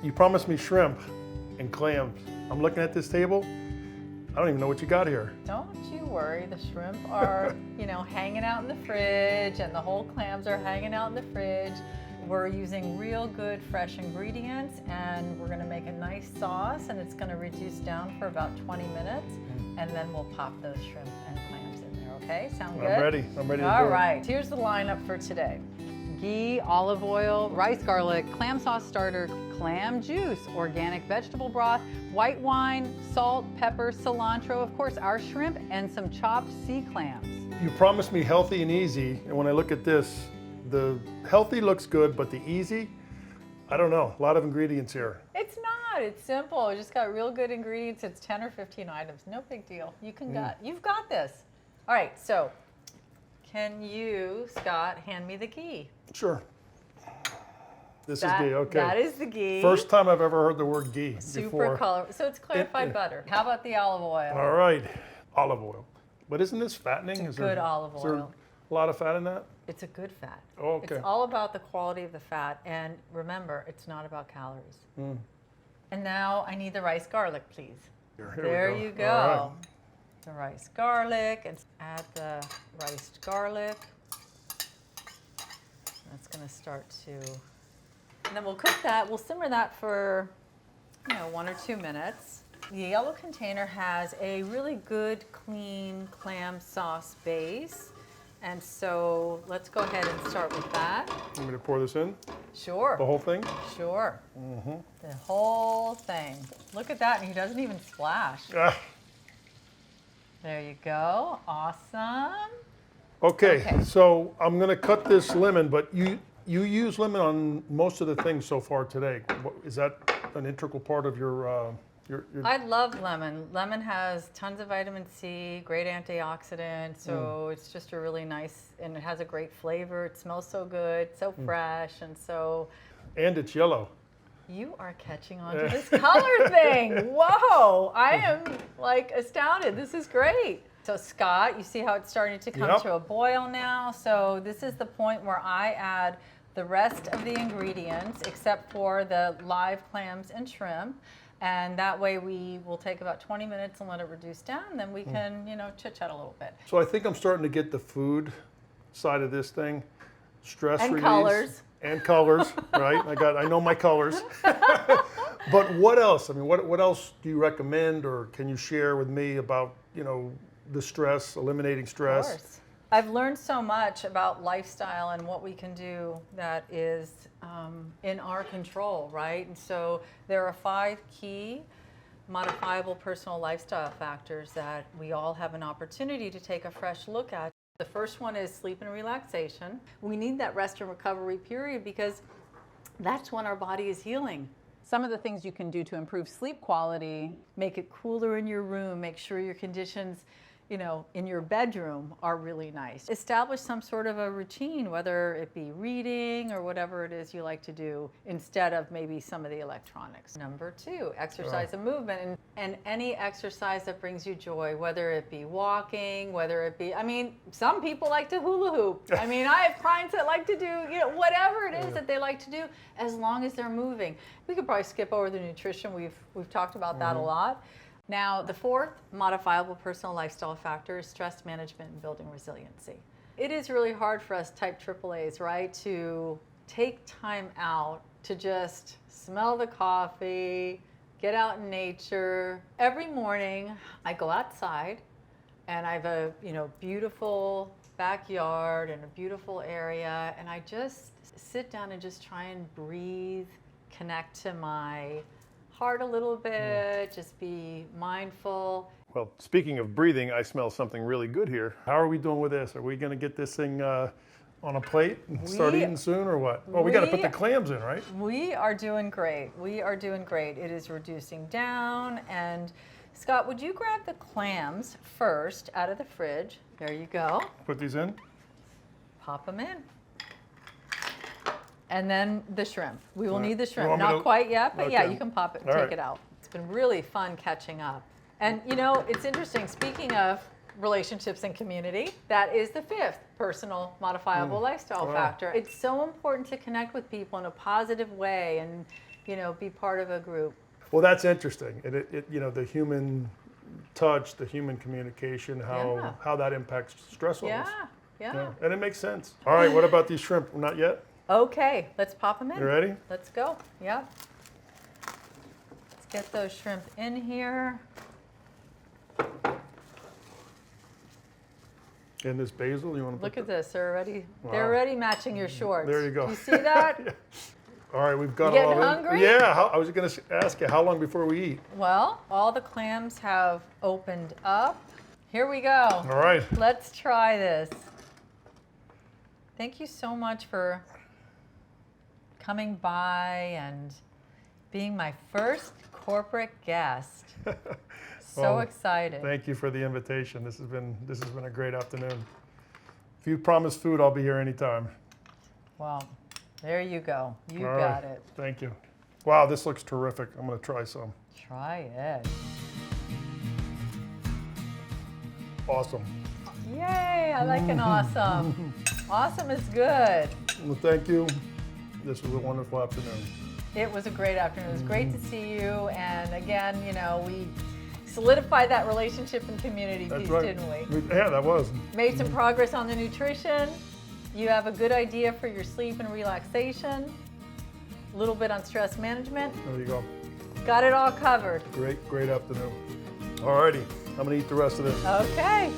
You promised me shrimp and clams. I'm looking at this table. I don't even know what you got here. Don't you worry, the shrimp are, hanging out in the fridge, and the whole clams are hanging out in the fridge. We're using real good fresh ingredients, and we're gonna make a nice sauce, and it's gonna reduce down for about 20 minutes, and then we'll pop those shrimp and clams in there, okay? Sound good? I'm ready to do it. All right, here's the lineup for today. Ghee, olive oil, rice garlic, clam sauce starter, clam juice, organic vegetable broth, white wine, salt, pepper, cilantro, of course our shrimp, and some chopped sea clams. You promised me healthy and easy, and when I look at this, the healthy looks good, but the easy, I don't know, a lot of ingredients here. It's not, it's simple. We just got real good ingredients. It's 10 or 15 items, no big deal. You've got this. All right, so can you, Scott, hand me the ghee? Sure. This is ghee, okay. That is the ghee. First time I've ever heard the word ghee Super before. color. So it's clarified butter. How about the olive oil? All right, olive oil. But isn't this fattening? It's good olive oil. Is there a lot of fat in that? It's a good fat. Oh, okay. It's all about the quality of the fat. And remember, it's not about calories. And now I need the rice garlic, please. Here you go. All right. The rice garlic, and add the riced garlic. That's gonna start to, and then we'll cook that, we'll simmer that for 1 or 2 minutes. The yellow container has a really good, clean clam sauce base. And so let's go ahead and start with that. You want me to pour this in? Sure. The whole thing? Sure. The whole thing. Look at that, and he doesn't even splash. Ah. There you go. Awesome. Okay, so I'm gonna cut this lemon, but you use lemon on most of the things so far today. Is that an integral part of your I love lemon. Lemon has tons of vitamin C, great antioxidant, so it's just a really nice, and it has a great flavor. It smells so good, so fresh, and so. And it's yellow. You are catching on to this color thing. Whoa, I am like astounded. This is great. So Scott, you see how it's starting to come to a boil now? So this is the point where I add the rest of the ingredients except for the live clams and shrimp. And that way we will take about 20 minutes and let it reduce down, and then we can, chit-chat a little bit. So I think I'm starting to get the food side of this thing. Stress and release. Colors. And colors, right? I know my colors. But what else? I mean, what else do you recommend, or can you share with me about, the stress, eliminating stress? Of course. I've learned so much about lifestyle and what we can do that is in our control, right? And so there are 5 key modifiable personal lifestyle factors that we all have an opportunity to take a fresh look at. The first one is sleep and relaxation. We need that rest and recovery period because that's when our body is healing. Some of the things you can do to improve sleep quality: make it cooler in your room, make sure your conditions in your bedroom are really nice. Establish some sort of a routine, whether it be reading or whatever it is you like to do, instead of maybe some of the electronics. Number 2, exercise and movement, and any exercise that brings you joy, whether it be walking, whether it be, some people like to hula hoop. I have clients that like to do, whatever it is that they like to do, as long as they're moving. We could probably skip over the nutrition. We've talked about that a lot. Now, the 4th modifiable personal lifestyle factor is stress management and building resiliency. It is really hard for us type AAAs, right, to take time out to just smell the coffee, get out in nature. Every morning, I go outside, and I have a beautiful backyard and a beautiful area, and I just sit down and just try and breathe, connect to my heart a little bit, just be mindful. Well, speaking of breathing, I smell something really good here. How are we doing with this? Are we going to get this thing on a plate and start eating soon, or what? Well, we got to put the clams in, right? We are doing great. We are doing great. It is reducing down. And Scott, would you grab the clams first out of the fridge? There you go. Put these in. Pop them in. And then the shrimp. We will need the shrimp. Not quite yet, but okay. yeah, you can pop it and All take it out. It's been really fun catching up. And it's interesting, speaking of relationships and community, that is the 5th personal modifiable lifestyle factor. It's so important to connect with people in a positive way and be part of a group. Well, that's interesting. The human touch, the human communication, Yeah. how that impacts stress levels. Yeah. And it makes sense. All right, what about these shrimp? Not yet? Okay, let's pop them in. You ready? Let's go. Yep. Let's get those shrimp in here. And this basil, you want to Look at this. They're Wow. already matching your shorts. There you go. You see that? Yeah. All right, we've got You it all getting in. hungry? Yeah, I was going to ask you, how long before we eat? Well, all the clams have opened up. Here we go. All right. Let's try this. Thank you so much for coming by and being my first corporate guest. So Well, excited. Thank you for the invitation. This has been a great afternoon. If you promise food, I'll be here anytime. Well, there you go. You All got right. it. Thank you. Wow, this looks terrific. I'm going to try some. Try it. Awesome. Yay, I like an awesome. Awesome is good. Well, thank you. This was a wonderful afternoon. It was a great afternoon. It was great to see you. And again, we solidified that relationship and community That's piece, right. didn't we? Yeah, that was. Made some progress on the nutrition. You have a good idea for your sleep and relaxation. A little bit on stress management. There you go. Got it all covered. Great afternoon. All righty. I'm going to eat the rest of this. Okay.